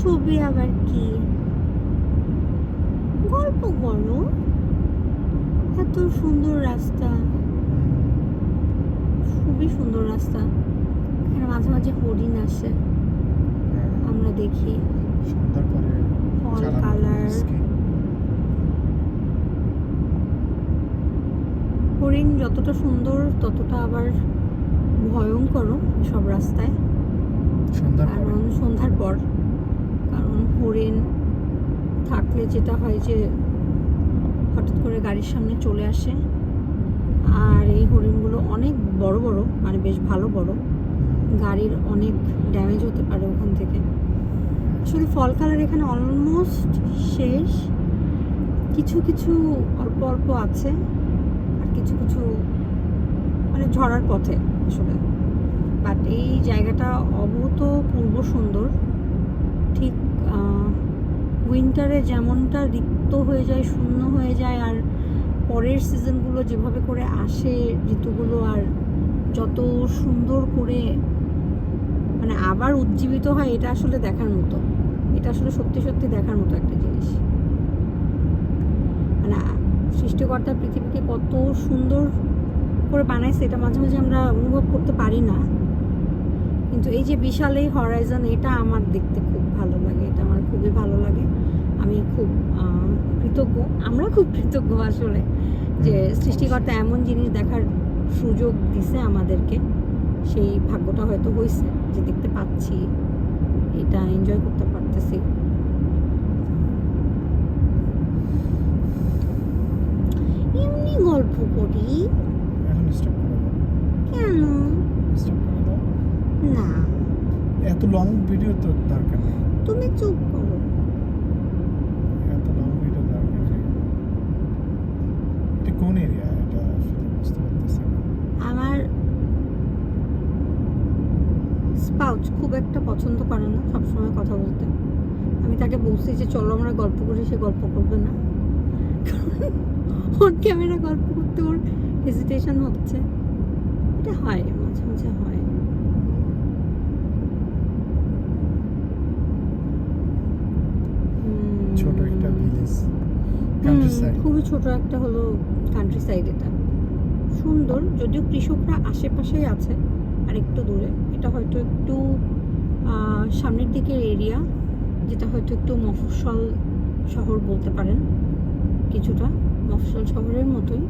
ছবি আবার কি? গল্প করো। এত সুন্দর রাস্তা, খুবই সুন্দর রাস্তা। এখানে মাঝে মাঝে হরিণ আসে, আমরা দেখি। সন্ধ্যার পরে ফল চালানো কালার, রিস্কি। হরিণ যতটা সুন্দর ততটা আবার ভয়ঙ্কর সব রাস্তায়, সন্ধ্যার পরে কারণ সন্ধ্যার পর। কারণ হরিণ থাকলে যেটা হয় যে হঠাৎ করে গাড়ির সামনে চলে আসে, আর এই হরিণগুলো অনেক বড় বড়, মানে বেশ ভালো বড়, গাড়ির অনেক ড্যামেজ হতে পারে ওখান থেকে। আসলে ফল কালার এখানে অলমোস্ট শেষ, কিছু কিছু অল্প অল্প আছে, আর কিছু কিছু মানে ঝরার পথে আসলে। বাট এই জায়গাটা অভূতপূর্ব সুন্দর। ঠিক উইন্টারে যেমনটা রিক্ত হয়ে যায়, শূন্য হয়ে যায়, আর পরের সিজনগুলো যেভাবে করে আসে ঋতুগুলো, আর যত সুন্দর করে মানে আবার উজ্জীবিত হয়, এটা আসলে দেখার মতো। এটা আসলে সত্যি সত্যি দেখার মতো একটা জিনিস। মানে সৃষ্টিকর্তা পৃথিবীকে কত সুন্দর করে বানাইছে, এটা মাঝে মাঝে আমরা অনুভব করতে পারি না। কিন্তু এই যে বিশাল এই হরাইজন, এটা আমার দেখতে খুব ভালো লাগে, এটা আমার খুবই ভালো লাগে। আমি খুব কৃতজ্ঞ, আমরা খুব কৃতজ্ঞ আসলে যে সৃষ্টিকর্তা এমন জিনিস দেখার সুযোগ দিছে আমাদেরকে। সেই ভাগ্যটা হয়তো হয়েছে যে দেখতে পাচ্ছি, এটা এনজয় করতে পারতেছি। এমনি গল্প করি। এখন স্টপ করে দাও। কেন? স্টপ করে দাও। না, এত লং ভিডিও তো দরকার নেই। তুমি চুপ করো। এত লং ভিডিও দরকার নেই। এটা কোন এরিয়া? এটা আসলে বুঝতে পারতেছি না। আমার স্পাউচ খুব একটা পছন্দ করে না সবসময় কথা বলতে। আমি তাকে বলছি যে চলো আমরা গল্প করি, সে গল্প করবে না। অন ক্যামেরা গল্প করতে ওর হেজিটেশন হচ্ছে। এটা হয়, মাঝে মাঝে হয়। ছোট একটা ভিলেজ, কান্ট্রি সাইড। খুবই ছোট একটা হলো কান্ট্রি সাইড। এটা সুন্দর, যদিও কৃষকরা আশেপাশেই আছে আর একটু দূরে। এটা হয়তো একটু সামনের দিকের এরিয়া, যেটা হয়তো একটু মফস্বল শহর বলতে পারেন, কিছুটা মফস্বল শহরের মতোই।